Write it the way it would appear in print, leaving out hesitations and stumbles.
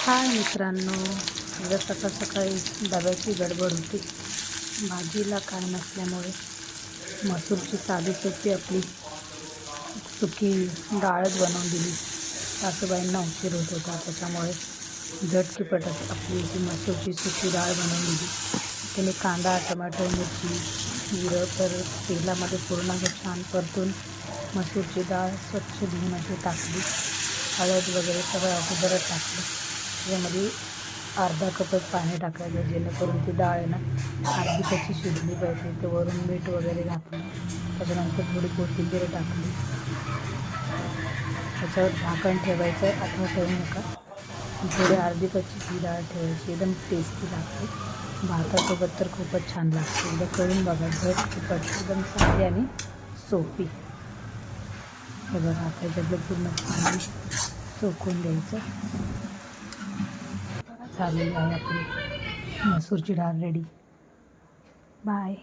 हाय मित्रांनो, उद्या सकाळ सकाळी डब्याची गडबड होती. भाजीला काय नसल्यामुळे मसूरची साधी सोपी आपली सुकी डाळच बनवून दिली. सासूबाईंना उशीर होत होता, त्याच्यामुळे झटकीपटच आपली जी मसूरची सुकी डाळ बनवून दिली. त्याने कांदा, टोमॅटो, मिरची, जिरं तर तेलामध्ये पूर्ण छान परतून मसूरची डाळ स्वच्छ धुवून अशी टाकली. हळद वगैरे सगळं अगोदरच टाकलं. त्याच्यामध्ये अर्धा कपच पाणी टाकायचं, जेणेकरून ती डाळ आहे ना अर्धी कच्ची शिजली पाहिजे. ते वरून मीठ वगैरे घातलं, त्याच्यानंतर थोडी कोथिंबीर टाकली. त्याच्यावर झाकण ठेवायचं, आठवण ठेवू नका. थोडी अर्धी कच्ची ती डाळ ठेवायची, एकदम टेस्टी लागते. भातासोबत तर खूपच छान लागते. एकदा करून बघा, झटपट एकदम साधी आणि सोपी. हे बघा, आता याच्यातलं पूर्ण पाणी सोकून द्यायचं. झालेली आहे आपली मसूरची डाळ रेडी. बाय.